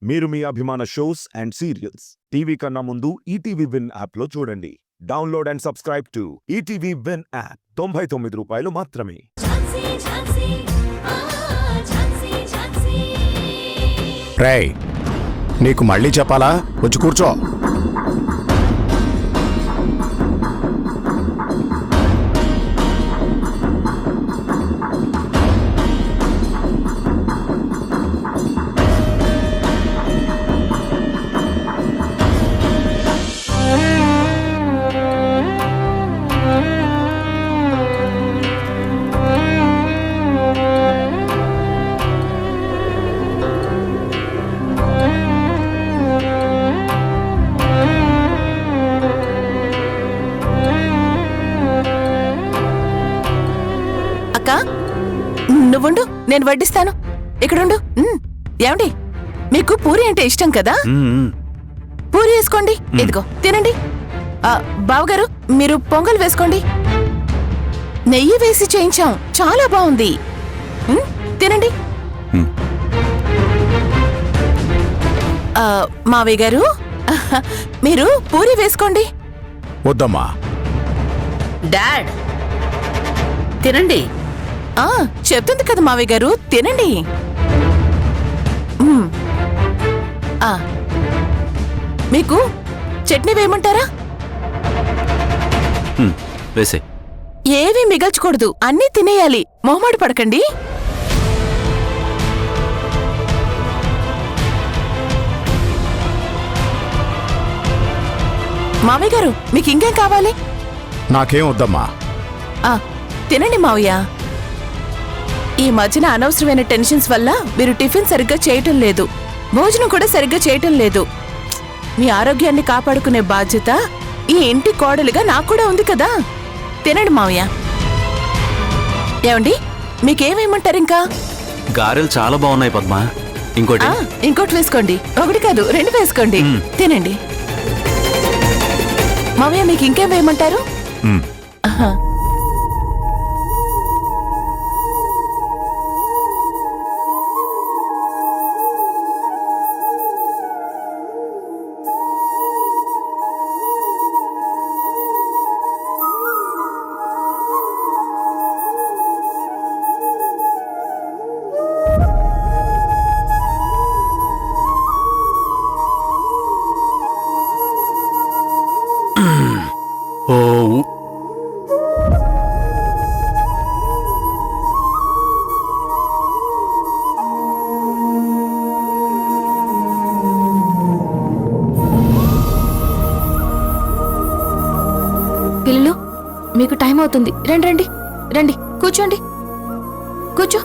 మీరు మీ అభిమాన shows and serials TV కన్నా ముందు ఈటీవీ విన్ యాప్లో చూడండి. Download and subscribe to ETV win app. 99 రూపాయలు మాత్రమే. రేయ్, నీకు మళ్ళీ చెప్పాలా? వచ్చి కూర్చో. నువ్వుండు, నేను వడ్డిస్తాను. ఇక్కడుండు. ఏమండి, మీకు పూరి అంటే ఇష్టం కదా? పూరి వేసుకోండి. ఇదిగో తినండి. బావగారు, మీరు పొంగల్ వేసుకోండి. నెయ్యి వేసి చేయించాం, చాలా బాగుంది. తినండి. మావయ్య గారు, మీరు పూరి వేసుకోండి. వద్దమ్మా. డాడ్, తినండి. చెప్తుంది కదా మావయ్య గారు, తినండి. మీకు చట్నీ వేయమంటారా? వేసే. ఏవీ మిగల్చకూడదు, అన్నీ తినేయాలి. మొహమాట పడకండి. మావయ్య గారు, మీకు ఇంకేం కావాలి? నాకేం వద్దమ్మా. తినండి మావయ్య. ఈ మధ్యన అనవసరమైన టెన్షన్స్ వల్ల మీరు టిఫిన్ సరిగ్గా చేయటం లేదు, భోజనం కూడా సరిగ్గా చేయటం లేదు. మీ ఆరోగ్యాన్ని కాపాడుకునే బాధ్యత ఈ ఇంటి కోడలిగా నాకు కూడా ఉంది కదా. తినండి మావయ్య. ఏమండి, మీకేమేమంటారు? ఇంకా గారెలు చాలా బాగున్నాయి పద్మా. ఇంకోటి వేసుకోండి. ఒకటి కాదు, 2 వేసుకోండి. తినండి మావయ్య. మీకు ఇంకేం వేయమంటారు? పిల్లలు, మీకు టైం అవుతుంది. రండి రండి రండి, కూర్చోండి. కూర్చో.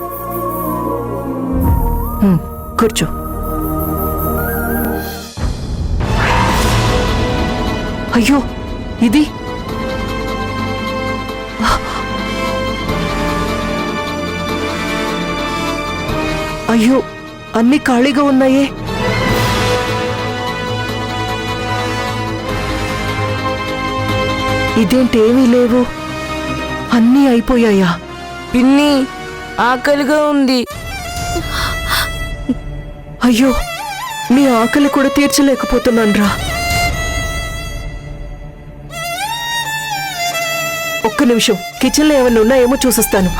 కూర్చో. అయ్యో, ఇది అయ్యో, అన్ని ఖాళీగా ఉన్నాయే. ఇదేంటేమీ లేవు, అన్నీ అయిపోయాయా? పిన్ని, ఆకలిగా ఉంది. అయ్యో, మీ ఆకలి కూడా తీర్చలేకపోతున్నాన్రా. ఒక్క నిమిషం, కిచెన్లో ఏమన్నా ఉన్నాయేమో చూసొస్తాను.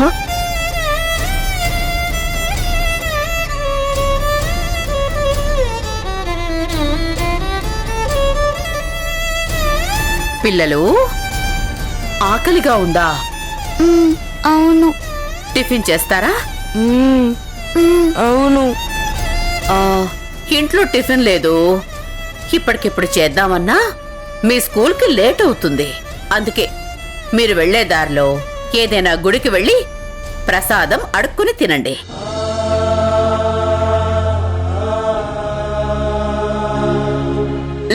పిల్లలు, ఆకలిగా ఉందా? అవును. టిఫిన్ చేస్తారా? అవును. ఇంట్లో టిఫిన్ లేదు. ఇప్పటికిప్పుడు చేద్దామన్నా మీ స్కూల్కి లేట్ అవుతుంది. అందుకే మీరు వెళ్లే దారిలో ఏదైనా గుడికి వెళ్ళి ప్రసాదం అడుక్కుని తినండి.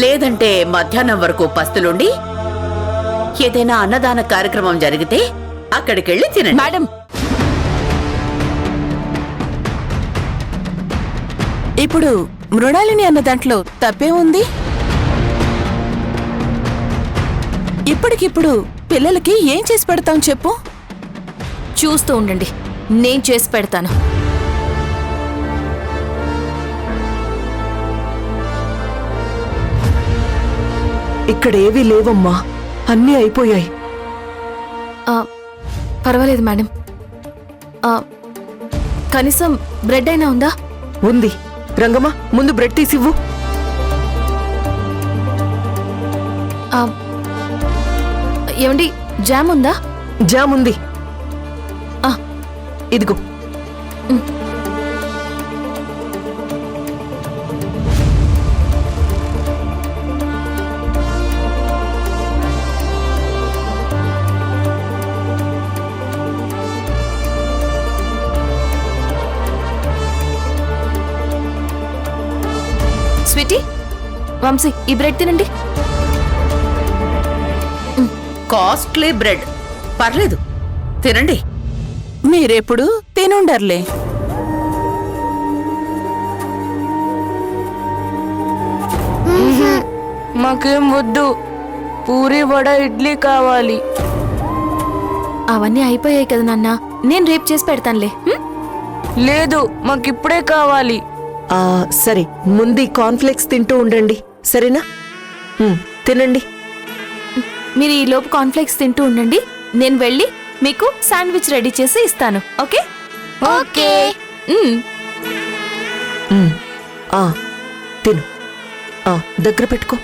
లేదంటే మధ్యాహ్నం వరకు పస్తులుండి ఏదైనా అన్నదాన కార్యక్రమం జరిగితే అక్కడికెళ్ళి తినండి. మేడం, ఇప్పుడు మృణాలిని అన్న దాంట్లో తప్పే ఉంది. ఇప్పటికిప్పుడు పిల్లలకి ఏం చేసి పెడతాం చెప్పు? చూస్తూ ఉండండి, నేను చేసి పెడతాను. ఇక్కడేవీ లేవమ్మా, అన్నీ అయిపోయాయి. పర్వాలేదు మేడం. కనీసం బ్రెడ్ అయినా ఉందా? ఉంది. రంగమ్మ, ముందు బ్రెడ్ తీసివ్వు. ఏమండి, జామ్ ఉందా? జామ్ ఉంది. ఇదిగో. స్వీటీ, వంశీ, ఈ బ్రెడ్ తినండి. కాస్ట్లీ బ్రెడ్, పర్లేదు తినండి. మీరెప్పుడు తినుండర్లే. మాకేం వద్దు, పూరి వడ ఇడ్లీ కావాలి. అవన్నీ అయిపోయాయి కదా నాన్న, నేను రేపు చేసి పెడతానులే. లేదు, మాకిప్పుడే కావాలి. సరే, ముందు కార్న్ఫ్లేక్స్ తింటూ ఉండండి, సరేనా? తినండి. మీరు ఈ లోపు కార్న్ఫ్లేక్స్ తింటూ ఉండండి, నేను వెళ్ళి మీకు శాండ్విచ్ రెడీ చేసి ఇస్తాను. ఓకే? ఓకే. తిను. దగ్గర పెట్టుకో.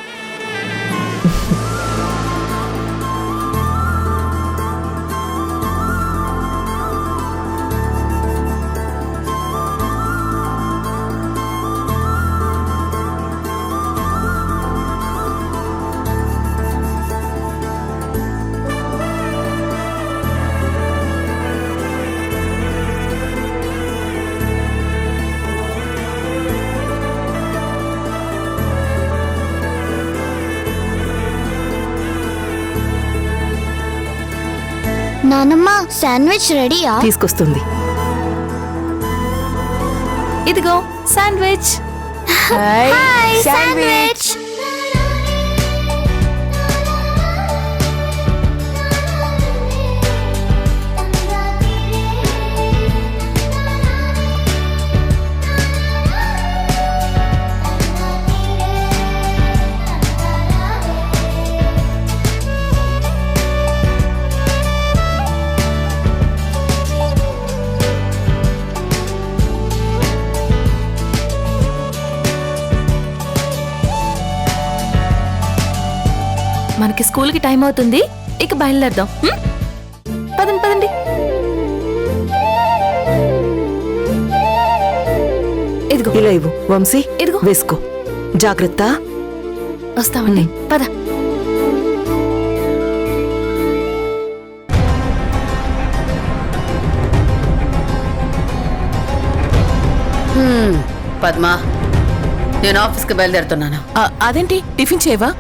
నానమ్మ, శాండ్విచ్ రెడీయా? తీసుకొస్తుంది. ఇదిగో శాండ్విచ్. Hi, sandwich. మనకి స్కూల్కి టైం అవుతుంది, ఇక బయలుదేరదాం. పదండి పదండి. ఇదిగో ఇలా ఇవ్వు వంశీ. ఇదిగో. వేసుకో, జాగ్రత్త. వస్తామండి, పద. పద్మా, నేను ఆఫీస్కి బయలుదేరుతున్నాను. అదేంటి, టిఫిన్ చేయవా?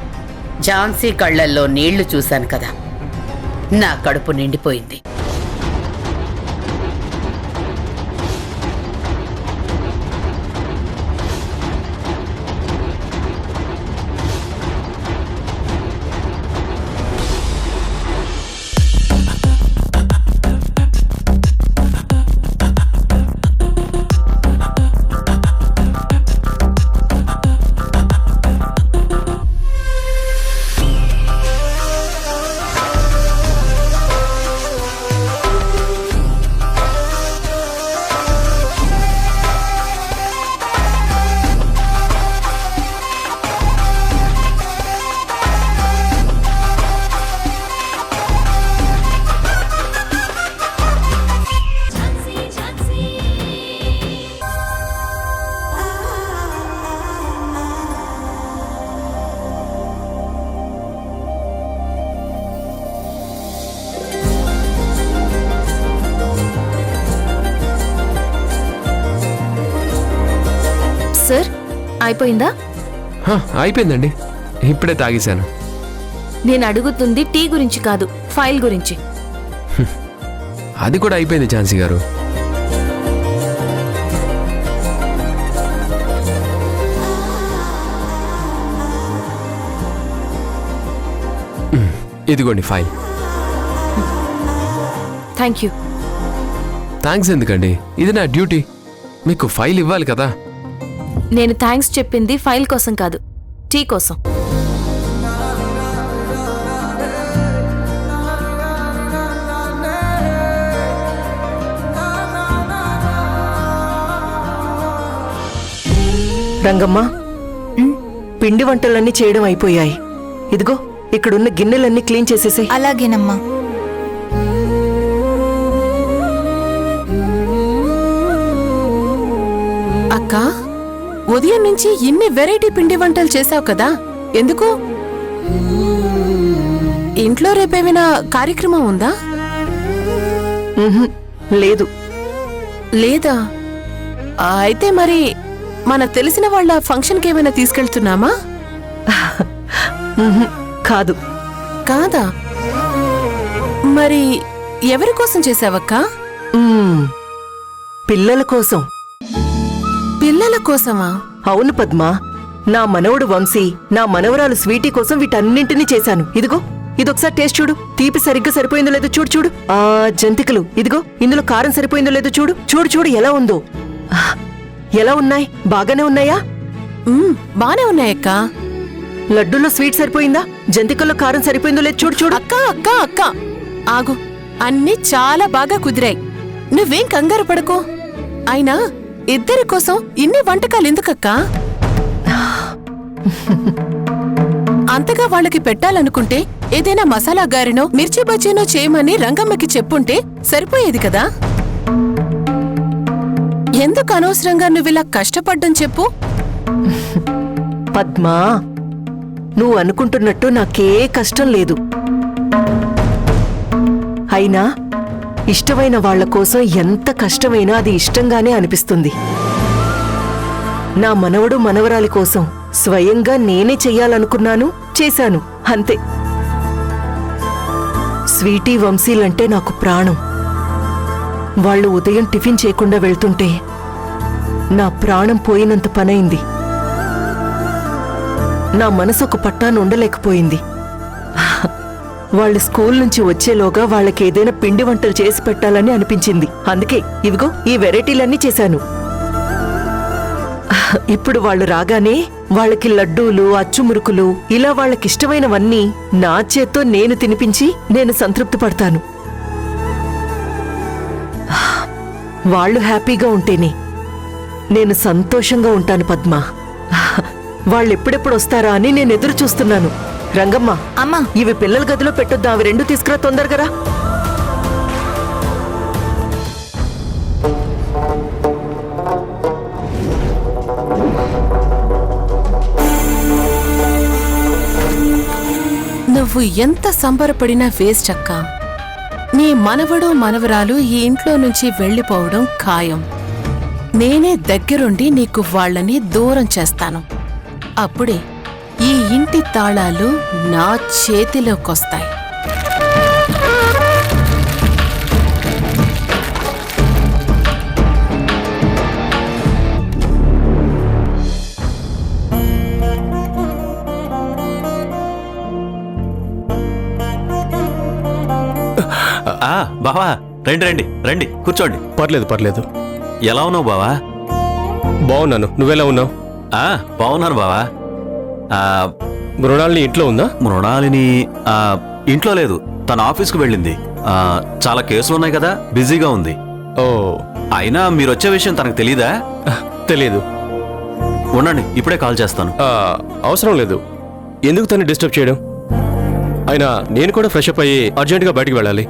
ఝాన్సీ కళ్ళల్లో నీళ్లు చూశాను కదా, నా కడుపు నిండిపోయింది. సార్, అయిపోయిందా? అయిపోయిందండి, ఇప్పుడే తాగేశాను. నేను అడుగుతుంది టీ గురించి కాదు, ఫైల్ గురించి. అది కూడా అయిపోయింది ఝాన్సీ గారు. ఇదిగోండి ఫైల్. Thank you. థ్యాంక్స్ ఎందుకండి, ఇది నా డ్యూటీ. మీకు ఫైల్ ఇవ్వాలి కదా. నేను థ్యాంక్స్ చెప్పింది ఫైల్ కోసం కాదు, టీ కోసం. రంగమ్మ పిండి వంటలన్నీ చేయడం అయిపోయాయి. ఇదిగో ఇక్కడున్న గిన్నెలన్నీ క్లీన్ చేసేసే. అలాగేనమ్మా. అక్క, ఉదయం నుంచి ఇన్ని వెరైటీ పిండి వంటలు చేశావు కదా, ఎందుకు? ఇంట్లో రేపేమైనా కార్యక్రమం ఉందా? లేదు. లేదా? అయితే మరి మన తెలిసిన వాళ్ళ ఫంక్షన్కి ఏమైనా తీసుకెళ్తున్నామా? కాదు. కాదా? మరి ఎవరి కోసం చేశావక్కా? పిల్లల కోసం. పిల్లల కోసమా? అవును పద్మా, నా మనవడు వంశీ, నా మనవరాలు స్వీటీ కోసం వీటన్నింటినీ చేశాను. ఇదిగో ఇదొకసారి టేస్ట్ చూడు. తీపి సరిగ్గా సరిపోయిందో లేదో చూడు. చూడు ఆ జంతికలు, ఇదిగో ఇందులో కారం సరిపోయిందో లేదో చూడు. చూడు చూడు ఎలా ఉందో. ఎలా ఉన్నాయి? బాగానే ఉన్నాయా? బానే ఉన్నాయక్క. లడ్డూలో స్వీట్ సరిపోయిందా? జంతికల్లో కారం సరిపోయిందో లేదో చూడు. చూడు అక్క అక్క అక్క ఆగు, అన్నీ చాలా బాగా కుదిరాయి. నువ్వేం కంగారు పడుకో. అయినా ఇద్దరి కోసం ఇన్ని వంటకాలు ఎందుకక్కా? అంతగా వాళ్ళకి పెట్టాలనుకుంటే ఏదైనా మసాలా గారెనో మిర్చి బజ్జీనో చేయమని రంగమ్మకి చెప్పుంటే సరిపోయేది కదా. ఎందుకు అనవసరంగా నువ్విలా కష్టపడ్డం చెప్పు? పద్మా, నువ్వు అనుకుంటున్నట్టు నాకే కష్టం లేదు. అయినా ఇష్టమైన వాళ్ల కోసం ఎంత కష్టమైనా అది ఇష్టంగానే అనిపిస్తుంది. నా మనవడు మనవరాలి కోసం స్వయంగా నేనే చెయ్యాలనుకున్నాను, చేశాను, అంతే. స్వీటీ వంశీలంటే నాకు ప్రాణం. వాళ్ళు ఉదయం టిఫిన్ చేయకుండా వెళ్తుంటే నా ప్రాణం పోయినంత పనైంది. నా మనసు ఒక పట్టాను ఉండలేకపోయింది. వాళ్ళు స్కూల్ నుంచి వచ్చేలోగా వాళ్ళకి ఏదైనా పిండి వంటలు చేసి పెట్టాలని అనిపించింది. అందుకే ఇవిగో ఈ వెరైటీలన్నీ చేశాను. ఇప్పుడు వాళ్ళు రాగానే వాళ్ళకి లడ్డూలు, అచ్చుమురుకులు, ఇలా వాళ్ళకిష్టమైనవన్నీ నా చేత్తో నేను తినిపించి నేను సంతృప్తి పడతాను. వాళ్ళు హ్యాపీగా ఉంటేనే నేను సంతోషంగా ఉంటాను పద్మా. వాళ్ళెప్పుడెప్పుడు వస్తారా అని నేను ఎదురు చూస్తున్నాను. రంగమ్మ, అమ్మా, ఇవి పిల్లల గదిలో పెట్టొద్దా? అవి రెండు తీసుకురా తొందరగా. నువ్వు ఎంత సంబరపడినా వేస్ట్ అక్క. నీ మనవడు మనవరాలు ఈ ఇంట్లో నుంచి వెళ్లిపోవడం ఖాయం. నేనే దగ్గరుండి నీకు వాళ్ళని దూరం చేస్తాను. అప్పుడే ఈ ఇంటి తాళాలు నా చేతిలోకొస్తాయి. బావా, రండి రండి రండి, కూర్చోండి. పర్లేదు. ఎలా ఉన్నావు బావా? బాగున్నాను. నువ్వెలా ఉన్నావు? బాగున్నాను బావా. మృణాలిని ఇంట్లో ఉందా? మృణాలిని ఇంట్లో లేదు, తన ఆఫీస్కు వెళ్ళింది. చాలా కేసులు ఉన్నాయి కదా, బిజీగా ఉంది. ఓ, అయినా మీరొచ్చే విషయం తనకు తెలీదా? తెలీదు. ఉండండి, ఇప్పుడే కాల్ చేస్తాను. అవసరం లేదు. ఎందుకు తను డిస్టర్బ్ చేయడం? అయినా నేను కూడా ఫ్రెష్ అప్ అయ్యి అర్జెంటుగా బయటికి వెళ్ళాలి.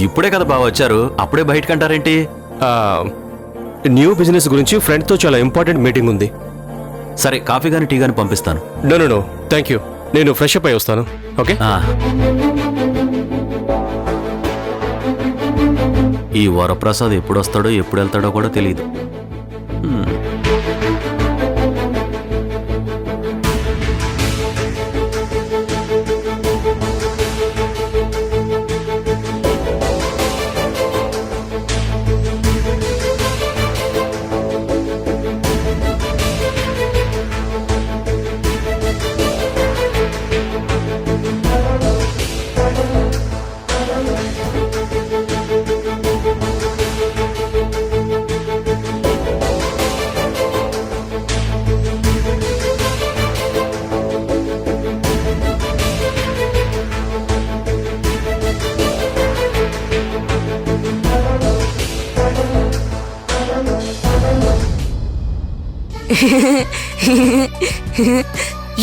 ఇప్పుడే కదా బావ వచ్చారు, అప్పుడే బయటకంటారేంటి? న్యూ బిజినెస్ గురించి ఫ్రెండ్తో చాలా ఇంపార్టెంట్ మీటింగ్ ఉంది. సరే, కాఫీ గాని టీ గాని పంపిస్తాను. No thank you. నేను ఫ్రెష్ అప్ అయి వస్తాను. ఓకే. ఈ వరప్రసాద్ ఎప్పుడు వస్తాడో ఎప్పుడు వెళ్తాడో కూడా తెలియదు.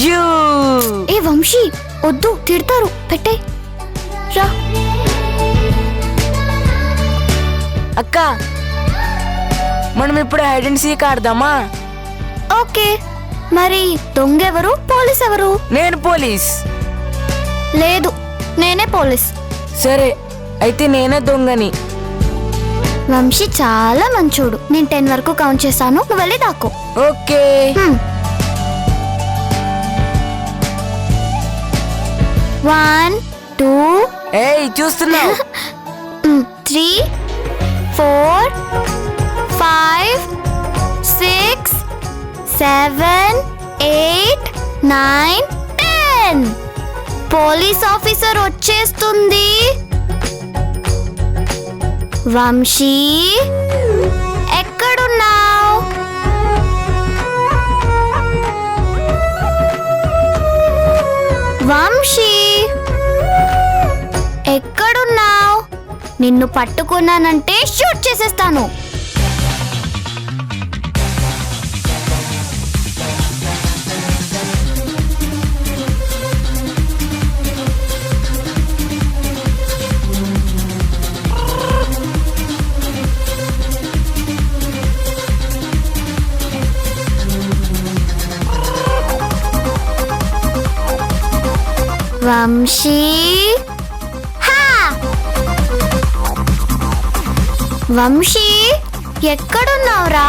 యూ ఏ వంశీ వద్దు, తిడతారు. పెట్టే రా. అక్క, మనం ఇప్పుడు హైడ్ అండ్ సీక్ ఆడదామా? ఓకే, మరి దొంగెవరు, పోలీస్ ఎవరు? నేను పోలీస్. లేదు, నేనే పోలీస్. సరే, అయితే నేనే దొంగని. వంశీ చాలా మంచోడు. నేను 10 వరకు కౌంట్ చేస్తాను, నువ్వు వెళ్ళి దాక్కో. ఓకే. 1 2 ఏయ్, చూస్తున్నావు? 3 4 5 6 7 8 9 10. పోలీస్ ఆఫీసర్ వచ్చేస్తుంది. వంశీ, ఎక్కడున్నావు? వంశీ, ఎక్కడున్నావు? నిన్ను పట్టుకున్నానంటే షూట్ చేసేస్తాను. వంశీ, హా! వంశీ, ఎక్కడున్నావురా?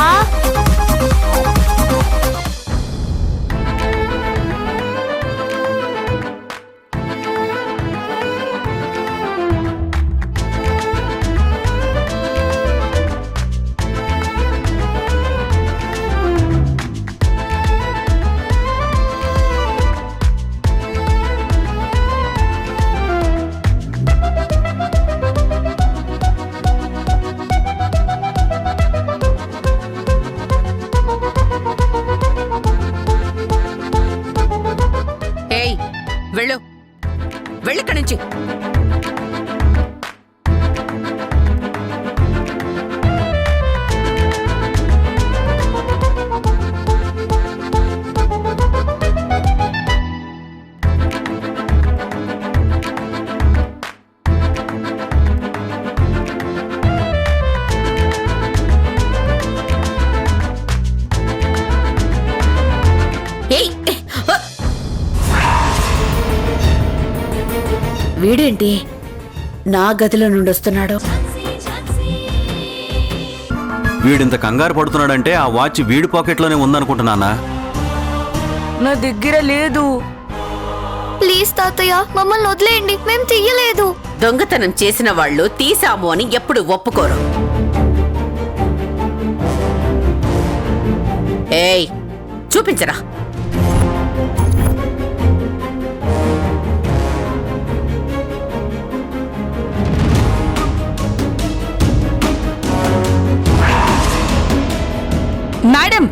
ఏయ్, వెళ్ళు, వెళ్ళిక్కడి నుంచి. ఏయ్, వీడేంటి నా గదిలో నుండి వస్తున్నాడు? వీడింత కంగారు పడుతున్నాడంటే ఆ వాచ్ వీడి పాకెట్లోనే ఉందనుకుంటున్నానా? నా దగ్గర లేదు. ప్లీజ్ తాతయ్య, మమ్మల్ని వదిలేయండి, మేము తీయలేదు. దొంగతనం చేసిన వాళ్ళు తీసాము అని ఎప్పుడు ఒప్పుకోరు. ఏయ్, చూపించరా. మేడం,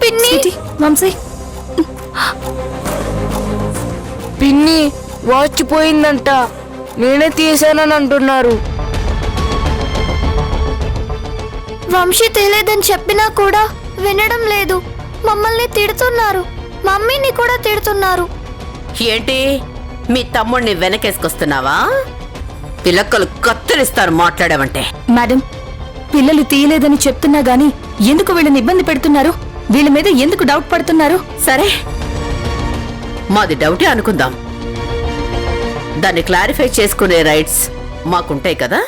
పిన్ని, వంశీ, పిన్ని, వాచ్ పోయిందంట. నేనే తీసానని అంటున్నారు. వంశీ తెలియదని చెప్పినా కూడా వినడం లేదు. మమ్మల్ని తిడుతున్నారు, మమ్మీని కూడా తిడుతున్నారు. ఏంటి, మీ తమ్ముడిని వెనకేసుకొస్తున్నావా? పిల్లక్కలు కత్తిరిస్తారు మాట్లాడావంటే. మేడం, పిల్లలు తీయలేదని చెప్తున్నా గానీ ఎందుకు వీళ్ళని ఇబ్బంది పెడుతున్నారు? వీళ్ళ మీద ఎందుకు డౌట్ పడుతున్నారు? సరే, మాది డౌటే అనుకుందాం. దాన్ని క్లారిఫై చేసుకునే రైట్స్ మాకుంటాయి కదా.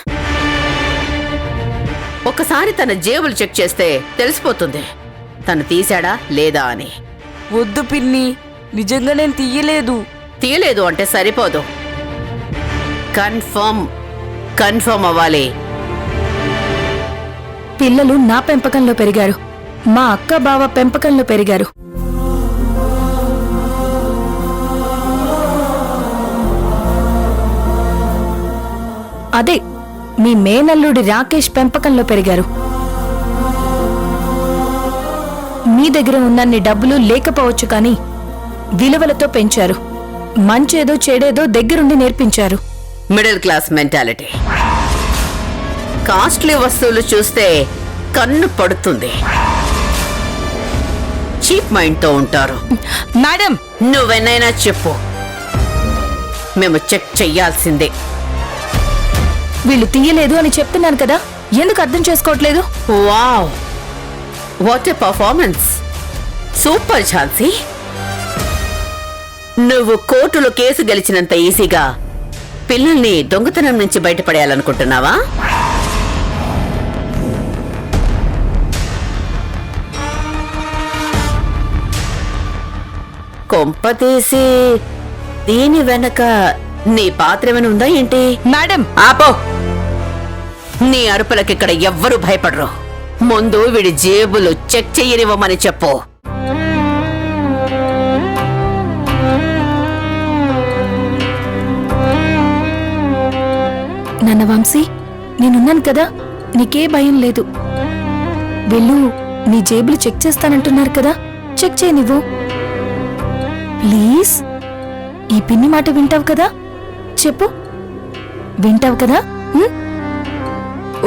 ఒకసారి తన జేబులు చెక్ చేస్తే తెలిసిపోతుంది తను తీశాడా లేదా అని. వద్దు పిన్ని, నిజంగా నేను తీయలేదు. తీయలేదు అంటే సరిపోదు, కన్ఫర్మ్ అవ్వాలి. పిల్లలు నా పెంపకంలో పెరిగారు, మా అక్క బావ పెంపకంలో పెరిగారు. అదే మీ మేనల్లుడి రాకేష్ పెంపకంలో పెరిగారు. మీ దగ్గర ఉన్నన్ని డబ్బులు లేకపోవచ్చు కానీ విలువలతో పెంచారు. మంచేదో చెడేదో దగ్గరుండి నేర్పించారు. Middle class mentality. కాస్ట్లీ వస్తువులు చూస్తే కన్ను పడుతుంది. చీప్ మైండ్తో ఉంటారు. మేడం, నువ్వెన్నైనా చెప్పు, మేము చెక్ చెయ్యాల్సిందే. వీళ్ళు తీయలేదు అని చెప్తున్నాను కదా, ఎందుకు అర్థం చేసుకోవట్లేదు? Wow, what a performance! Super Jhansi. నువ్వు కోర్టులో కేసు గెలిచినంత ఈజీగా పిల్లల్ని దొంగతనం నుంచి బయటపడేయాలనుకుంటున్నావా? కొంపతీసి దీని వెనక నీ పాత్ర ఏమైనా ఉందా ఏంటి? మేడం, ఆపో! నీ అరుపులకిక్కడ ఎవ్వరూ భయపడరు. ముందు వీడి జేబులు చెక్ చెయ్యనివ్వమని చెప్పు. నాన్న వంశీ, నేనున్నాను కదా, నీకే భయం లేదు. వెళ్ళు, నీ జేబులు చెక్ చేస్తానంటున్నారు కదా, చెక్ చేయి నువ్వు. ప్లీజ్, ఈ పిన్ని మాట వింటావు కదా? చెప్పు, వింటావు కదా?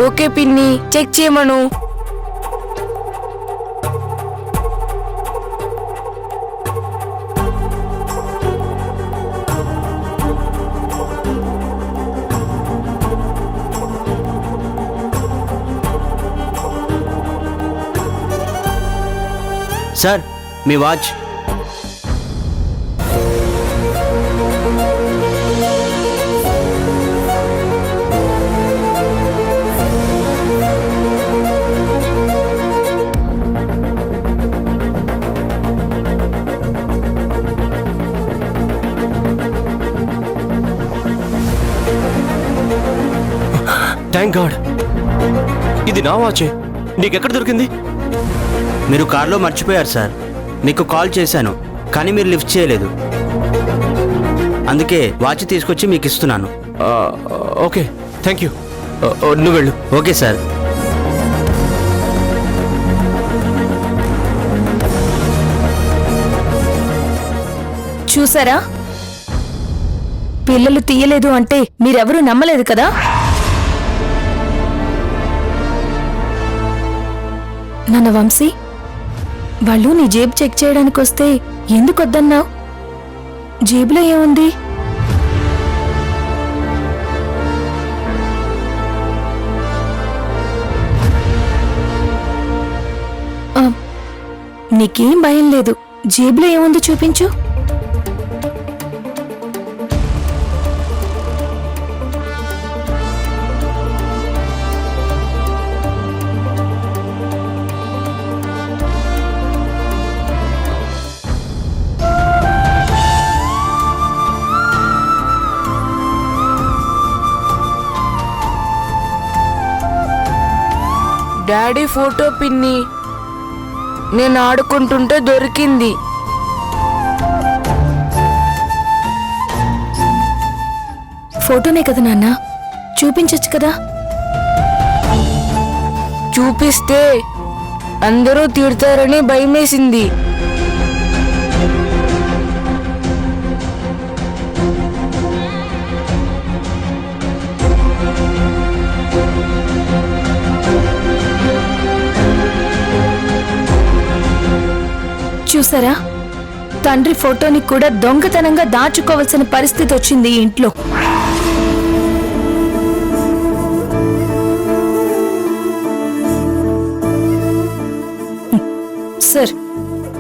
ఓకే పిన్ని, చెక్ చేయమను. సార్, మీ వాచ్. థ్యాంక్ గాడ్, ఇది నా వాచే. నీకెక్కడ దొరికింది? మీరు కార్లో మర్చిపోయారు సార్. మీకు కాల్ చేశాను కానీ మీరు లిఫ్ట్ చేయలేదు. అందుకే వాచ్ తీసుకొచ్చి మీకు ఇస్తున్నాను. Okay, thank you. నువ్వు వెళ్ళు. Okay sir. చూసారా, పిల్లలు తీయలేదు అంటే మీరెవరూ నమ్మలేదు కదా? నాన్న వంశీ, వాళ్ళు నీ జేబు చెక్ చేయడానికి వస్తే ఎందుకు వద్దన్నావు? జేబులో ఏముంది? నీకేం భయం లేదు, జేబులో ఏముంది చూపించు. డాడీ ఫోటో పిన్ని, నేను ఆడుకుంటుంటే దొరికింది. ఫోటోనే కదా నాన్న, చూపించచ్చు కదా. చూపిస్తే అందరూ తిడతారని భయమేసింది. చూసారా, తండ్రి ఫోటోని కూడా దొంగతనంగా దాచుకోవాల్సిన పరిస్థితి వచ్చింది ఈ ఇంట్లో. సార్,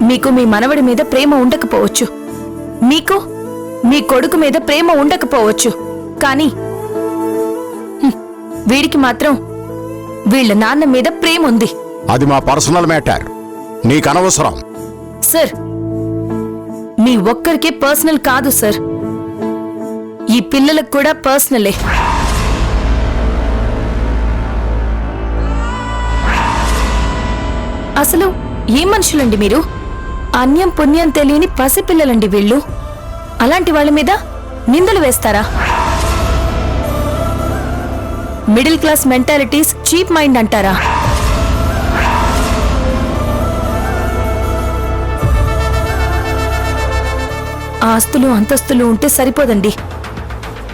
మీకు మీ మనవడి మీద ప్రేమ ఉండకపోవచ్చు, మీకు మీ కొడుకు మీద ప్రేమ ఉండకపోవచ్చు, కానీ వీడికి మాత్రం వీళ్ళ నాన్న మీద ప్రేమ ఉంది. అది మా పర్సనల్ మ్యాటర్, నీకు అనవసరం. సార్, మీ ఒక్కరికే పర్సనల్ కాదు సార్, ఈ పిల్లలకు కూడా పర్సనలే. అసలు ఏం మనుషులండి మీరు? అన్యం పుణ్యం తెలియని పసిపిల్లలండి వీళ్ళు. అలాంటి వాళ్ళ మీద నిందలు వేస్తారా? Middle class mentalities cheap mind అంటారా? ఆస్తులు అంతస్తులు ఉంటే సరిపోదండి,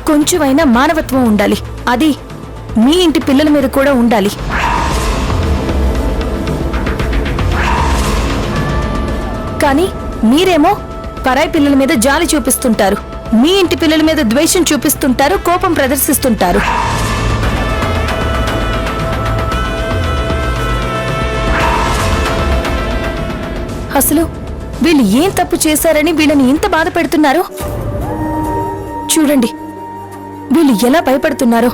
కొంచెమైనా మానవత్వం ఉండాలి. అది మీ ఇంటి పిల్లల మీద కూడా ఉండాలి. కానీ మీరేమో పరాయి పిల్లల మీద జాలి చూపిస్తుంటారు, మీ ఇంటి పిల్లల మీద ద్వేషం చూపిస్తుంటారు, కోపం ప్రదర్శిస్తుంటారు. అసలు వీళ్ళు ఏం తప్పు చేశారని వీళ్ళని ఇంత బాధ పెడుతున్నారు? చూడండి వీళ్ళు ఎలా భయపడుతున్నారో.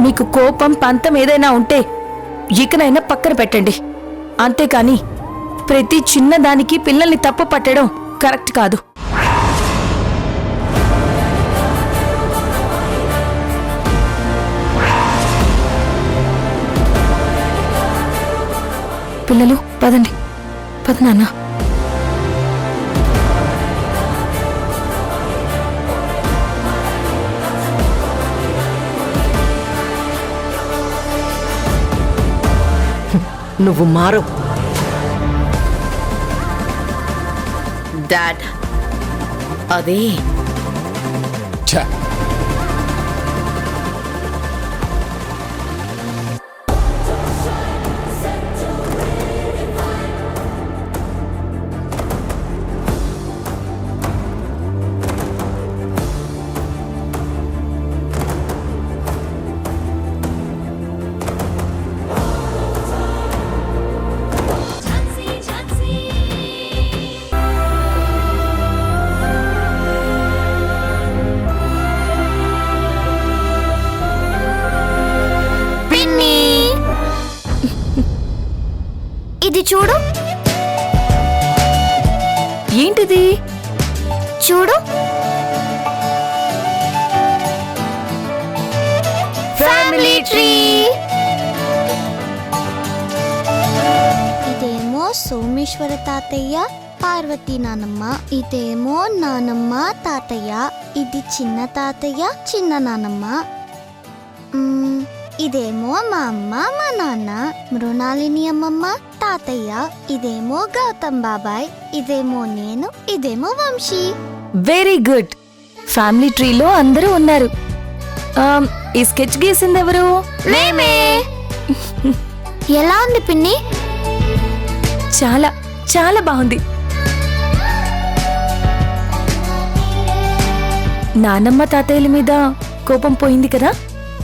మీకు కోపం పంతం ఏదైనా ఉంటే ఇకనైనా పక్కన పెట్టండి, అంతేకాని ప్రతి చిన్నదానికి పిల్లల్ని తప్పు పట్టడం కరెక్ట్ కాదు. పిల్లలు పదండి, పద నాన్న. నువ్వు మారు. డాడ్, అది ఛ! ఇది చూడు. ఏంటిది? చూడు, ఫ్యామిలీ ట్రీ. ఇదేమో సోమేశ్వర తాతయ్య, పార్వతీ నానమ్మ. ఇదేమో నానమ్మ తాతయ్య. ఇది చిన్న తాతయ్య, చిన్న నానమ్మ. ఇదేమో మా అమ్మ మా నాన్న, మృణాలిని అమ్మమ్మ తాతయ్య. ఇదేమో గౌతమ్ బాబాయ్. ఇదేమో నేను. ఇదేమో వంశీ. Very good. ఫ్యామిలీ ట్రీలో అందరూ ఉన్నారు. ఈ స్కెచ్ గీసింది ఎవరు? మేమే. ఎలా ఉంది పిన్ని? చాలా చాలా బాగుంది. నానమ్మ తాతయ్యల మీద కోపం పోయింది కదా?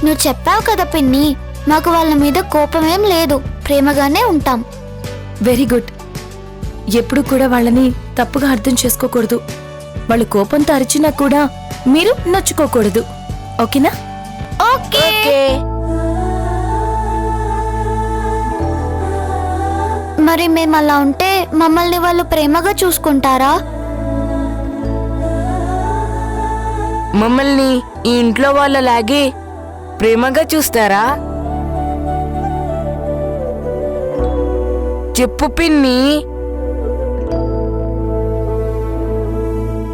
నువ్వు చెప్పావు కదా పిన్ని, మాకు వాళ్ళ మీద కోపమేం లేదు, ప్రేమగానే ఉంటాం. Very good. ఎప్పుడు కూడా వాళ్ళని తప్పుగా అర్థం చేసుకోకూడదు. వాళ్ళు కోపంతో అరిచినా కూడా మీరు నొచ్చుకోకూడదు. ఓకేనా? ఓకే. మరి మేము అలా ఉంటే మమ్మల్ని వాళ్ళు ప్రేమగా చూసుకుంటారా? మమ్మల్ని ఈ ఇంట్లో వాళ్ళలాగే ప్రేమగా చూస్తారా? చెప్పు పిన్ని.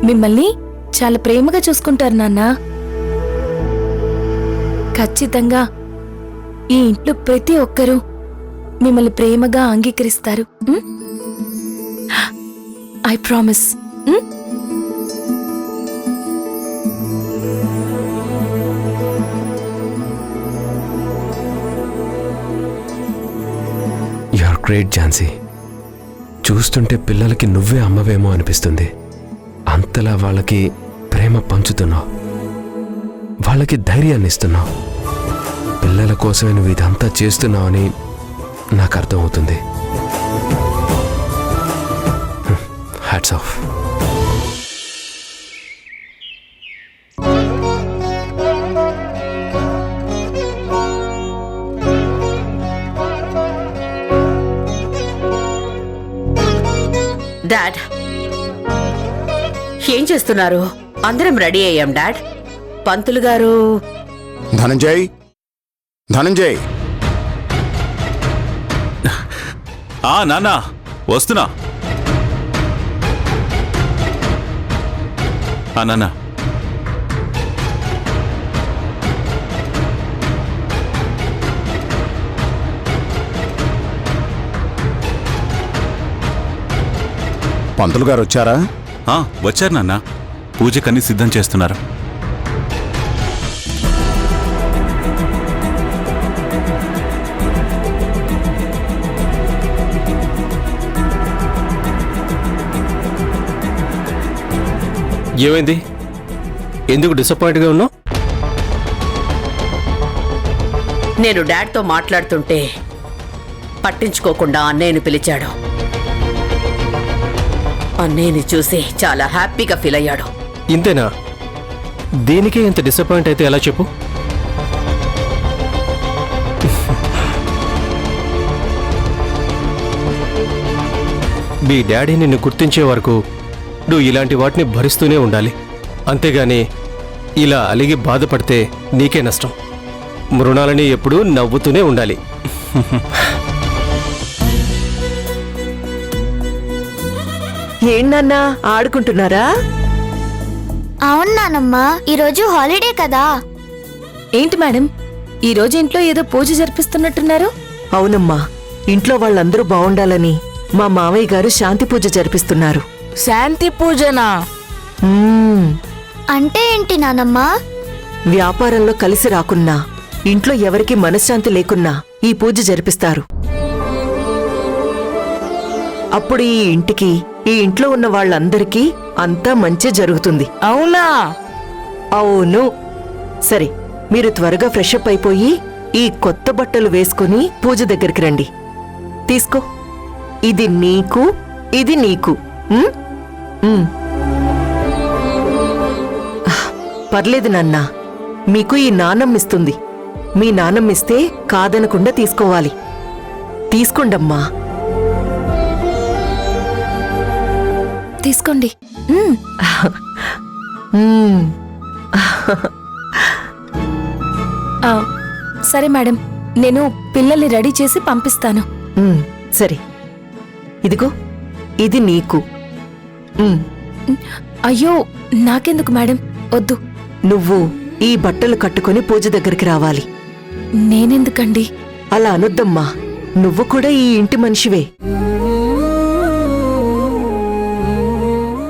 మిమ్మల్ని చాలా ప్రేమగా చూసుకుంటారు నాన్న. ఖచ్చితంగా ఈ ఇంట్లో ప్రతి ఒక్కరూ మిమ్మల్ని ప్రేమగా అంగీకరిస్తారు. I promise. You're great Jhansi. చూస్తుంటే పిల్లలకి నువ్వే అమ్మవేమో అనిపిస్తుంది. అంతలా వాళ్ళకి ప్రేమ పంచుతున్నావు, వాళ్ళకి ధైర్యాన్ని ఇస్తున్నావు. పిల్లల కోసమే నువ్వు ఇదంతా చేస్తున్నావని నాకు అర్థమవుతుంది. Hats off. డాడ్, ఏం చేస్తున్నారు? అందరం రెడీ అయ్యాం డాడ్. పంతులు గారు. ధనంజయ్, ధనంజయ్. నాన్న వస్తున్నా. నాన్న పంతులు గారు వచ్చారా? వచ్చారు నాన్న. పూజకన్నీ సిద్ధం చేస్తున్నారు. ఏమైంది? ఎందుకు డిసప్పాయింట్గా ఉన్నావు? నేను డాడ్తో మాట్లాడుతుంటే పట్టించుకోకుండా అన్నయ్యని పిలిచాడు. అన్నయ్యని చూసి చాలా హ్యాపీగా ఫీల్ అయ్యాడు. ఇంతేనా? దీనికే ఇంత డిసప్పాయింట్ అయితే ఎలా చెప్పు? మీ డాడీ నిన్ను గుర్తించే వరకు నువ్వు ఇలాంటి వాటిని భరిస్తూనే ఉండాలి. అంతేగాని ఇలా అలిగి బాధపడితే నీకే నష్టం. మృణాలని ఎప్పుడూ నవ్వుతూనే ఉండాలి. ఏంటన్నా ఆడుకుంటున్నారా? అవును నానమ్మా, ఈరోజు హాలిడే కదా. ఏంటి మేడం, ఈ రోజు ఇంట్లో ఏదో పూజ జరిపిస్తున్నట్టున్నారు? అవునమ్మా, ఇంట్లో వాళ్ళందరూ బావుండాలని మా మావయ్య గారు శాంతి పూజ జరిపిస్తున్నారు. శాంతి పూజనా? అంటే ఏంటి నానమ్మా? వ్యాపారంలో కలిసి రాకున్నా, ఇంట్లో ఎవరికి మనశ్శాంతి లేకున్నా ఈ పూజ జరిపిస్తారు. అప్పుడు ఈ ఇంటికి, ఈ ఇంట్లో ఉన్న వాళ్ళందరికీ అంతా మంచి జరుగుతుంది. అవునా? అవును. సరే, మీరు త్వరగా ఫ్రెష్ అప్ అయిపోయి ఈ కొత్త బట్టలు వేసుకుని పూజ దగ్గరికి రండి. తీసుకో, ఇది నీకు, ఇది నీకు. ఉమ్? ఉమ్. పర్లేదు నాన్నా, మీకు ఈ నాన్నమ్మిస్తుంది. మీ నాన్నమ్మిస్తే కాదనకుండా తీసుకోవాలి. తీసుకోండమ్మా. తీసుకోండి. సరే మేడం, నేను పిల్లల్ని రెడీ చేసి పంపిస్తాను. సరే, ఇదిగో ఇది నీకు. అయ్యో, నాకెందుకు మేడం? వద్దు. నువ్వు ఈ బట్టలు కట్టుకుని పూజ దగ్గరికి రావాలి. నేనెందుకండి? అలా అనొద్దమ్మా, నువ్వు కూడా ఈ ఇంటి మనిషివే.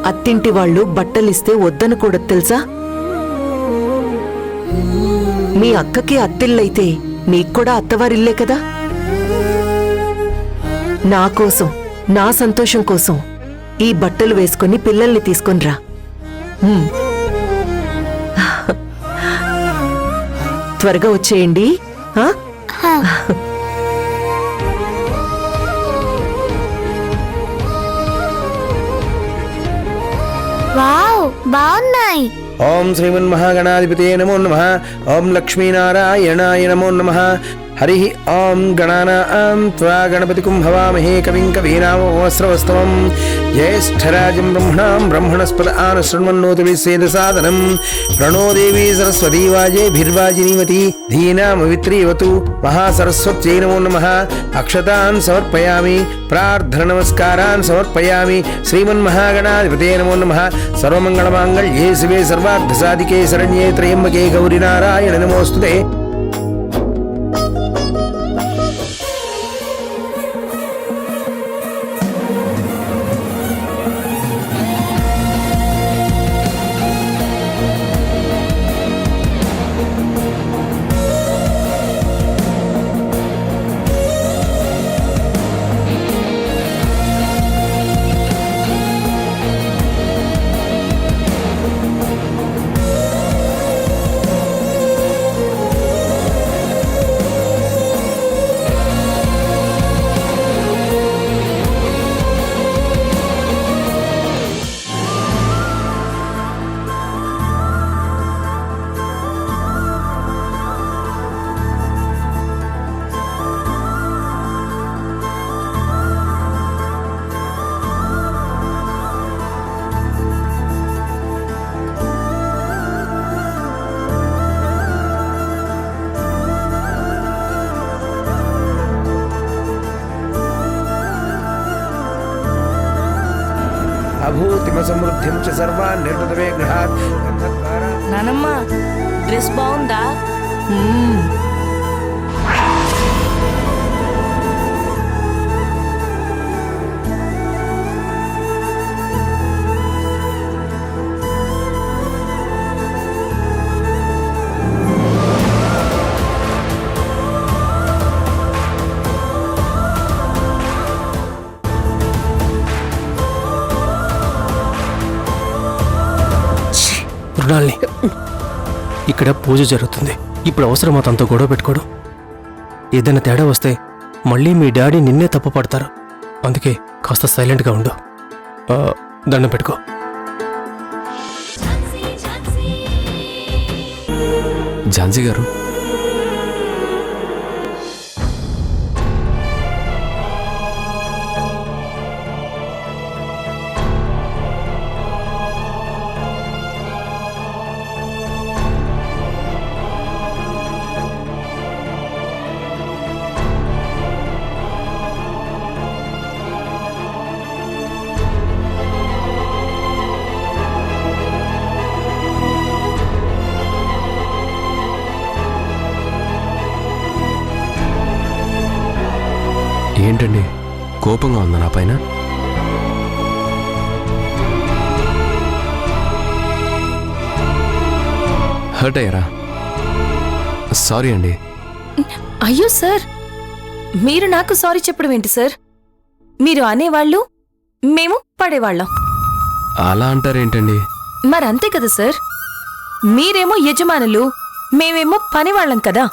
అత్తింటి వాళ్ళు బట్టలిస్తే వద్దనకూడదు తెలుసా? మీ అక్కకి అత్తిల్లైతే నీక్కూడా అత్తవారిల్లే కదా. నా కోసం, నా సంతోషం కోసం ఈ బట్టలు వేసుకుని పిల్లల్ని తీసుకొనిరా. త్వరగా వచ్చేయండి. వావ్, బాగున్నాయి. ఓం శ్రీమన్మహాగణాధిపతే నమో నమః. ఓం లక్ష్మీనారాయణాయ నమో నమః. హరి ఓం గణానాం త్వా గణపతికుం హవామహే కవిం కవీనామోస్రవస్తవం. జ్యేష్ఠరాజం బ్రహ్మణాం బ్రహ్మణస్పద ఆనశృణ్వన్నోతిభిస్సేదసాదనం. ప్రణో దేవీ సరస్వతీ వాజేభిర్వాజినీవతి ధీనామవిత్రీవతు. మహాసరస్వత్యై నమో నమః. అక్షతాన్ సమర్పయామి, ప్రార్థన నమస్కారాన్ సమర్పయామి. శ్రీమన్మహాగణాధిపతే నమో నమః. సర్వమంగళమాంగళ్యే శివే సర్వార్థసాధికే శరణ్యే త్రయంబకే గౌరీ నారాయణ నమోస్తుతే. అభూతిమ సమృద్ధిం చ సర్వాన్ నిర్వృతవేగ్రహాత్. నానమ్మ, డ్రెస్ బాగుందా? మృణాల్ని ఇక్కడ పూజ జరుగుతుంది. ఇప్పుడు అవసరమా తనతో గొడవ పెట్టుకోవడం? ఏదైనా తేడా వస్తే మళ్ళీ మీ డాడీ నిన్నే తప్పు పడతారు. అందుకే కాస్త సైలెంట్గా ఉండు. దండం పెట్టుకో. ఝాన్సీ గారు, ఏంటండి కోపంగా ఉందా నా పైన? హర్ట్ అయ్యారా? సారీ అండి. అయ్యో సార్, మీరు నాకు సారీ చెప్పడం ఏంటి సార్? మీరు అనేవాళ్ళు, మేము పడేవాళ్ళం. అలా అంటారేంటండి? మరంతే కదా సార్. మీరేమో యజమానులు, మేమేమో పనివాళ్ళం కదా.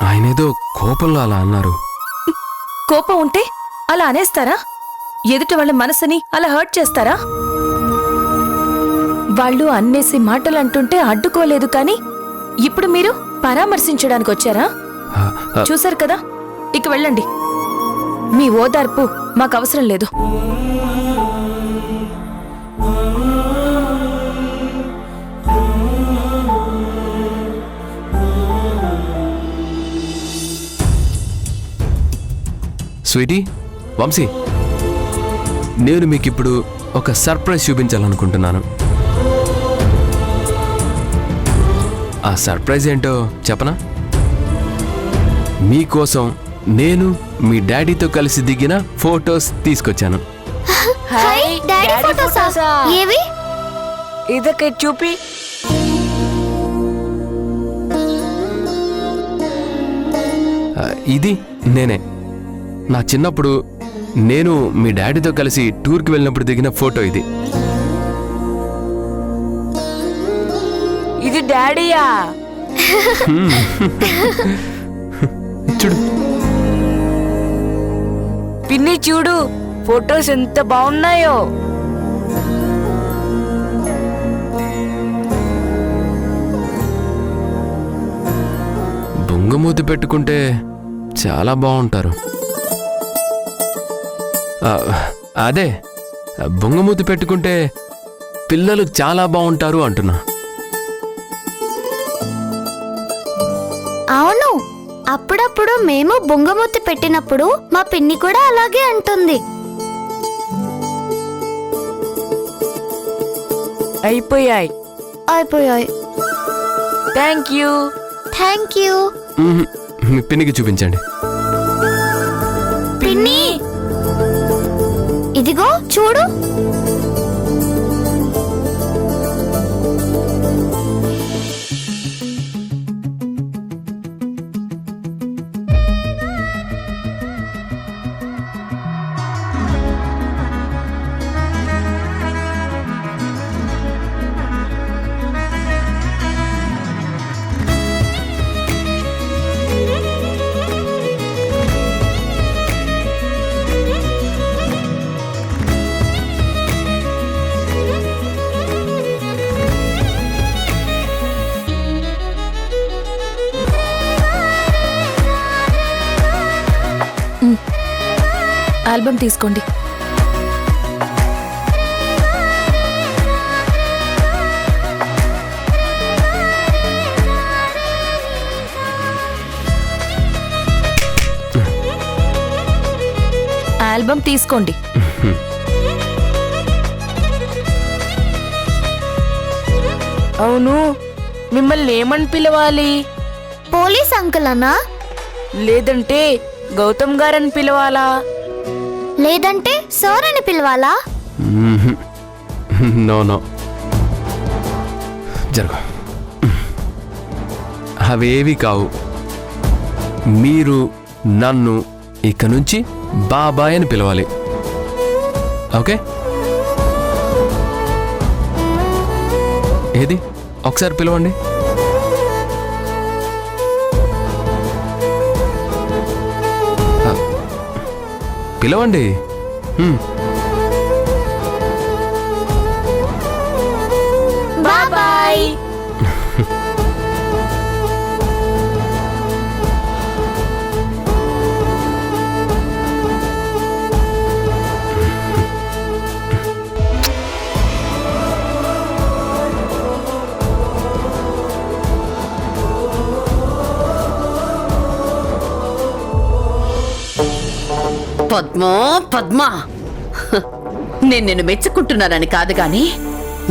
ఆయనేదో కోపంలో అలా అన్నారు. కోపం ఉంటే అలా అనేస్తారా? ఎదుటి వాళ్ళ మనసుని అలా హర్ట్ చేస్తారా? వాళ్ళు అన్నేసి మాటలు అంటుంటే అడ్డుకోలేదు, కానీ ఇప్పుడు మీరు పరామర్శించడానికి వచ్చారా? చూశారు కదా, ఇక వెళ్ళండి. మీ ఓదార్పు మాకు అవసరం లేదు. స్వీటీ, వంశీ, నేను మీకు ఇప్పుడు ఒక సర్ప్రైజ్ చూపించాలనుకుంటున్నాను. ఆ సర్ప్రైజ్ ఏంటో చెప్పనా? మీకోసం నేను మీ డాడీతో కలిసి దిగిన ఫోటోస్ తీసుకొచ్చాను. ఇదొక చూపి. ఇది నేనే. నా చిన్నప్పుడు నేను మీ డాడీతో కలిసి టూర్కి వెళ్ళినప్పుడు దిగిన ఫోటో ఇది. ఇది డాడీయా? చూడు పిన్ని, చూడు ఫొటోస్ ఎంత బాగున్నాయో. బొంగమూతి పెట్టుకుంటే చాలా బాగుంటారు. అదే, బొంగమూతి పెట్టుకుంటే పిల్లలు చాలా బాగుంటారు అంటున్నా. అవును, అప్పుడప్పుడు మేము బొంగమూతి పెట్టినప్పుడు మా పిన్ని కూడా అలాగే అంటుంది. అయిపోయాయి. Thank you. మీ పిన్నికి చూపించండి. పిన్ని, ఇదిగో చూడు. ఆల్బమ్ తీసుకోండి. ఆల్బమ్ తీసుకోండి. అవును, మిమ్మల్ని ఏమని పిలవాలి? పోలీస్ అంకుల్ అన్నా, లేదంటే గౌతమ్ గారని పిలవాలా? లేదంటే సార్ అని పిలవాలా? నో, జరుగు. అవేవి కావు. మీరు నన్ను ఇక నుంచి బాబాయ్ అని పిలవాలి. ఓకే? ఏది ఒకసారి పిలవండి. పిలవండి. బాయ్. పద్మా పద్మా నేను నిన్ను మెచ్చుకుంటున్నానని కాదు గాని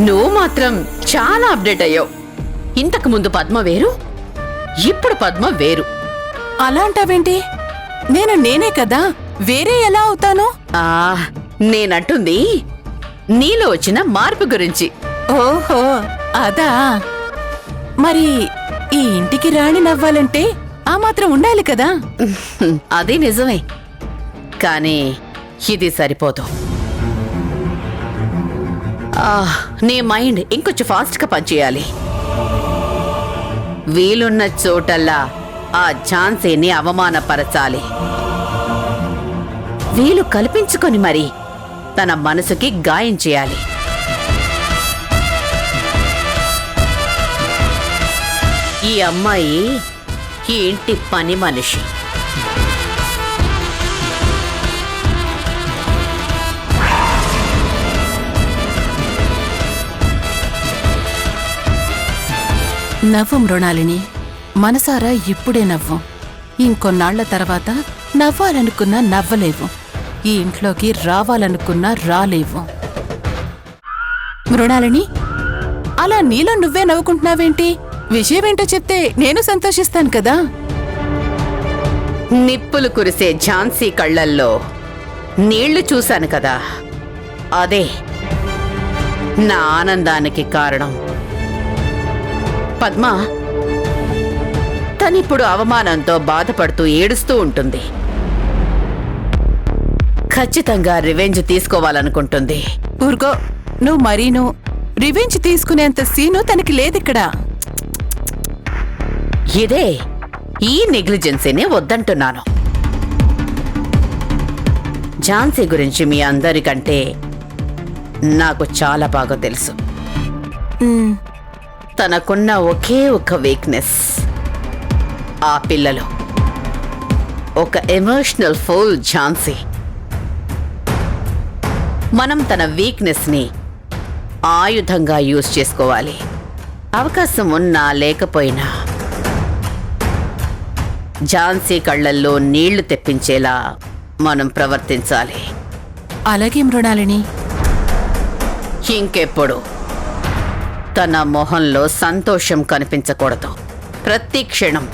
నువ్వు మాత్రం చాలా అప్డేట్ అయ్యావు. ఇంతకు ముందు పద్మ వేరు, ఇప్పుడు పద్మ వేరు. అలా అంటావేంటి? నేనే కదా, వేరే ఎలా అవుతాను? నేనంటుంది నీలో వచ్చిన మార్పు గురించి. ఓహో అదా. మరి ఈ ఇంటికి రాణి నవ్వాలంటే ఆ మాత్రం ఉండాలి కదా. అది నిజమే, కానీ ఇది సరిపోదు. నీ మైండ్ ఇంకొంచెం ఫాస్ట్గా పనిచేయాలి. వీలున్న చోటల్లా ఆ ఝాన్సీని అవమానపరచాలి. వీలు కల్పించుకొని మరి తన మనసుకి గాయం చేయాలి. ఈ అమ్మాయి ఈ ఇంటి పని మనిషి. నవ్వు మృణాలిని, మనసారా ఇప్పుడే నవ్వు. ఇంకొన్నాళ్ల తర్వాత నవ్వాలనుకున్నా నవ్వలేవు, ఈ ఇంట్లోకి రావాలనుకున్నా రాలేవు. మృణాలిని, అలా నీలో నువ్వే నవ్వుకుంటున్నావేంటి? విషయమేంటో చెప్తే నేను సంతోషిస్తాను కదా. నిప్పులు కురిసే ఝాన్సీ కళ్ళల్లో నీళ్లు చూశాను కదా, అదే నా ఆనందానికి కారణం. పద్మ తనిప్పుడు అవమానంతో బాధపడుతూ ఏడుస్తూ ఉంటుంది. ఖచ్చితంగా రివెంజ్ తీసుకోవాలనుకుంటుంది. ఊరుకో, నువ్వు మరీను రివెంజ్ తీసుకునేంత సీను తనకి లేదిక్కడ. ఇదే ఈ నెగ్లిజెన్సీనే వద్దంటున్నాను. ఝాన్సీ గురించి మీ అందరికంటే నాకు చాలా బాగా తెలుసు. తనకున్న ఒకే ఒక వీక్నెస్, ఆ పిల్లలు. ఒక ఎమోషనల్ ఫుల్ ఝాన్సీ. మనం తన వీక్నెస్ ని ఆయుధంగా యూజ్ చేసుకోవాలి. అవకాశం ఉన్నా లేకపోయినా ఝాన్సీ కళ్ళల్లో నీళ్లు తెప్పించేలా మనం ప్రవర్తించాలి. అలాగే మృణాలిని. ఇంకెప్పుడు తన మొహంలో సంతోషం కనిపించకూడదు. ప్రతి క్షణం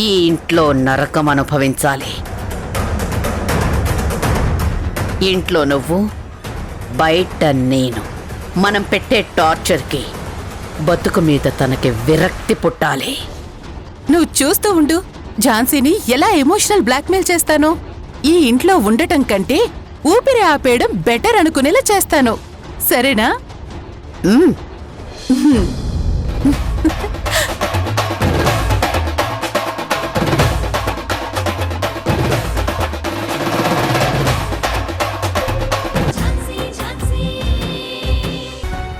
ఈ ఇంట్లో నరకం అనుభవించాలి. ఇంట్లో నువ్వు, బయట నేను. మనం పెట్టే టార్చర్కి బతుకు మీద తనకి విరక్తి పుట్టాలి. నువ్వు చూస్తూ ఉండు, ఝాన్సీని ఎలా ఎమోషనల్ బ్లాక్మెయిల్ చేస్తానో. ఈ ఇంట్లో ఉండటం కంటే ఊపిరి ఆపేయడం బెటర్ అనుకునేలా చేస్తాను. సరేనా?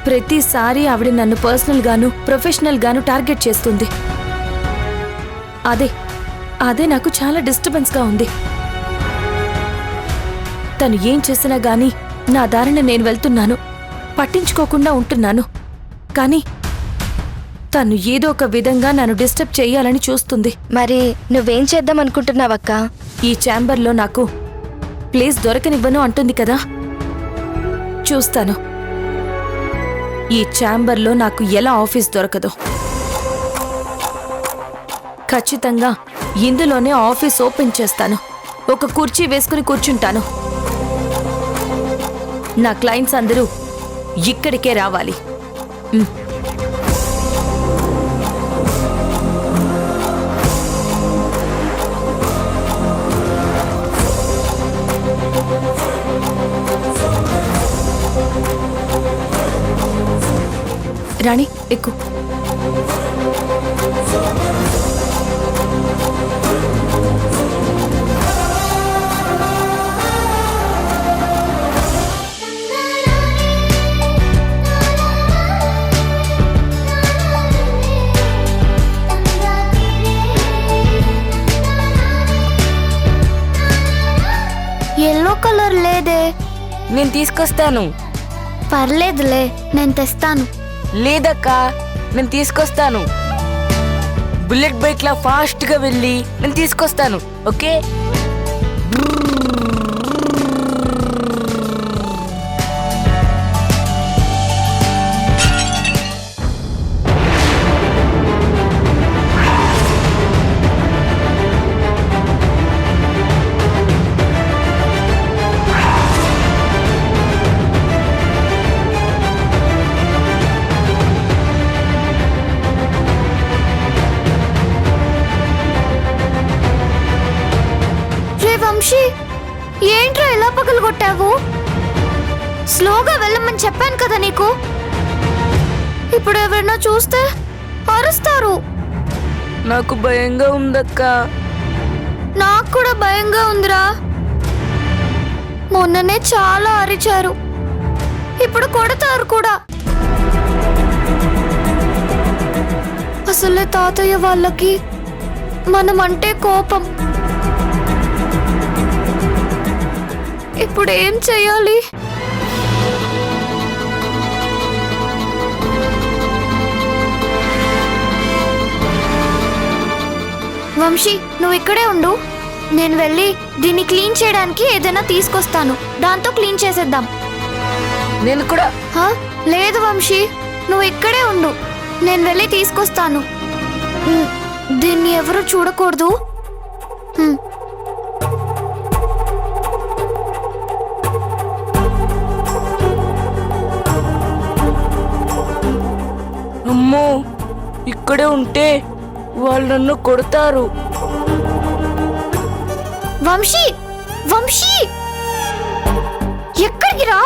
ప్రతిసారి ఆవిడ నన్ను పర్సనల్ గాను ప్రొఫెషనల్ గాను టార్గెట్ చేస్తుంది. అదే నాకు చాలా డిస్టర్బెన్స్ గా ఉంది. తను ఏం చేసినా గానీ నా దారిన నేను వెళ్తున్నాను, పట్టించుకోకుండా ఉంటున్నాను. కానీ తను ఏదో ఒక విధంగా నన్ను డిస్టర్బ్ చేయాలని చూస్తుంది. మరి నువ్వేం చేద్దాం అనుకుంటున్నావక్క? ఈ ఛాంబర్లో నాకు ప్లేస్ దొరకనివ్వను అంటుంది కదా. చూస్తాను ఈ ఛాంబర్లో నాకు ఎలా ఆఫీస్ దొరకదో. ఖచ్చితంగా ఇందులోనే ఆఫీస్ ఓపెన్ చేస్తాను. ఒక కుర్చీ వేసుకుని కూర్చుంటాను. నా క్లయింట్స్ అందరూ ఇక్కడికే రావాలి. రాణి ఎక్కు. ఎల్లో కలర్ లేదే. నేను తీసుకొస్తాను. పర్లేదులే, నేను తెస్తాను. లేదక్క, నేను తీసుకొస్తాను. బుల్లెట్ బైక్ లా ఫాస్ట్ గా వెళ్ళి నేను తీసుకొస్తాను. ఓకే? వంశీ, ఏంట్రా ఎలా పగలగొట్టావు? స్లోగా వెళ్ళమని చెప్పాను కదా నీకు. ఇప్పుడు ఎవరైనా చూస్తే అరుస్తారు. నాకు భయంగా ఉందక్క. నాకు కూడా భయంగా ఉందిరా. మొన్ననే చాలా అరిచారు, ఇప్పుడు కొడతారు కూడా. అసలే తాతయ్య వాళ్ళకి మనం అంటే కోపం. ఇప్పుడు ఏం చెయ్యాలి? వంశీ, నువ్వు ఇక్కడే ఉండు. నేను వెళ్ళి దీన్ని క్లీన్ చేయడానికి ఏదైనా తీసుకొస్తాను. దాంతో క్లీన్ చేసేద్దాం. నేను కూడా. లేదు వంశీ, నువ్వు ఇక్కడే ఉండు. నేను వెళ్ళి తీసుకొస్తాను. దీన్ని ఎవరు చూడకూడదు. అమ్మో, ఇక్కడే ఉంటే వాళ్ళు నన్ను కొడతారు. వంశీ, వంశీ, ఎక్కడికి రా?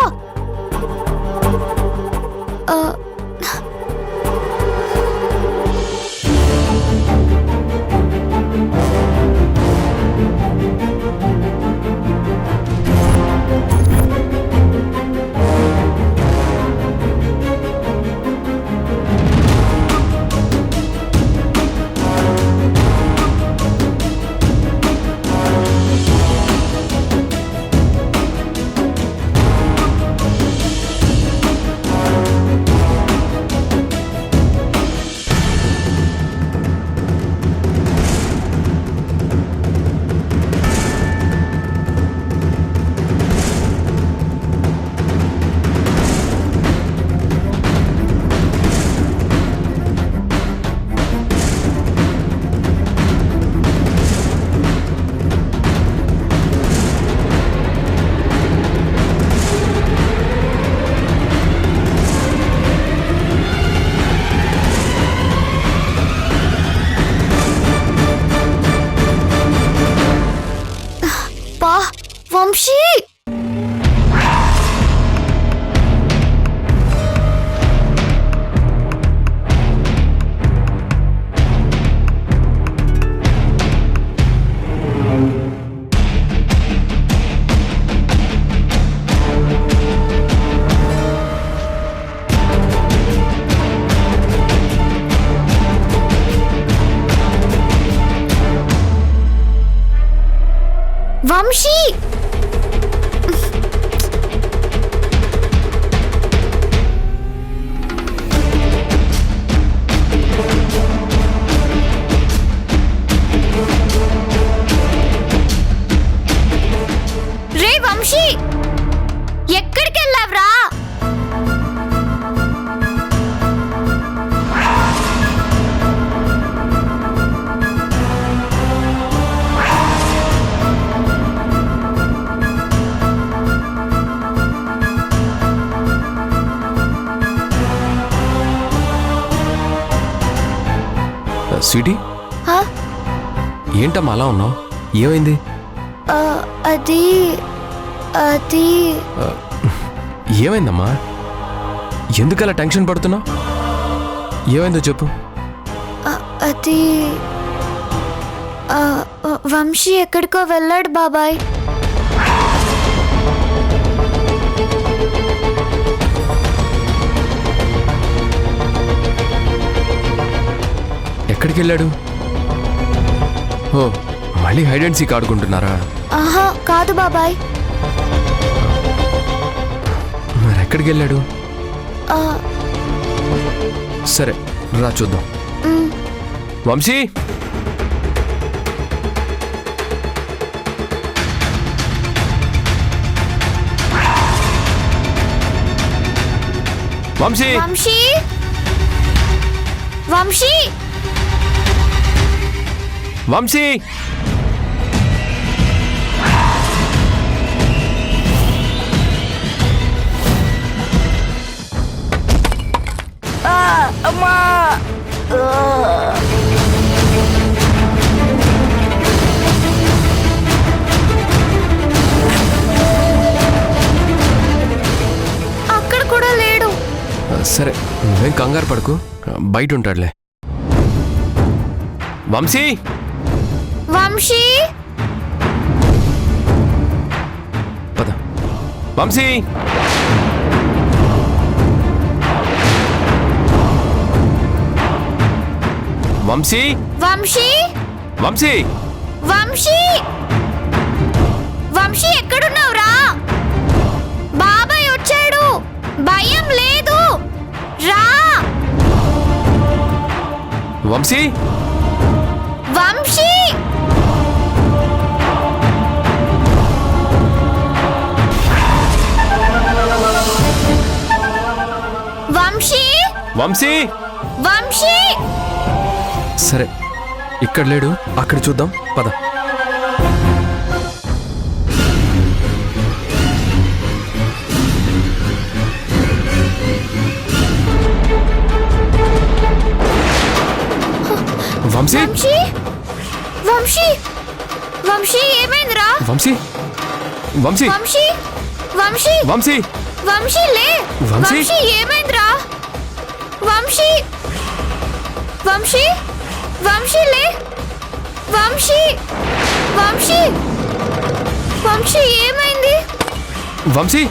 వంశీ, వంశీ, రే వంశీ, ఎక్కడికి వెళ్ళావ్రా? స్వీటీ, ఏంటమ్మా అలా ఉన్నావు? ఏమైంది? అది అది ఏమైందమ్మా? ఎందుకు అలా టెన్షన్ పడుతున్నావు? ఏమైందో చెప్పు. అది వంశీ ఎక్కడికో వెళ్ళాడు బాబాయ్. ఎక్కడికి వెళ్ళాడు? ఓ, మళ్ళీ హైడ్ అండ్ సీక్ ఆడుకుంటున్నారా? ఆహా కాదు బాబాయ్. మరి ఎక్కడికి వెళ్ళాడు? సరే రా చూద్దాం. వంశీ, వంశీ, వంశీ వంశీ వంశీ, అమ్మా అక్కడ కూడా లేడు. సరే నువ్వేం కంగారు పడకు, బయట ఉంటాడులే. వంశీ, వంశీ పద. వంశీ, వంశీ, వంశీ వంశీ, వంశీ వంశీ ఎక్కడున్నావురా? బాబాయ్ వచ్చాడు, భయం లేదు, రా. వంశీ, వంశీ వంశీ వంశీ. వంశీ సరే ఇక్కడ లేడు, అక్కడ చూద్దాం పద. వంశీ, వంశీ వంశీ వంశీ ఏమైందిరా? వంశీ, వంశీ, వంశీ వంశీ వంశీ, వంశీ లే. వంశీ? వంశీ ఏమైందిరా? వంశీ వంశీ వంశీ లే. వంశీ వంశీ వంశీ ఏమైంది? వంశీ.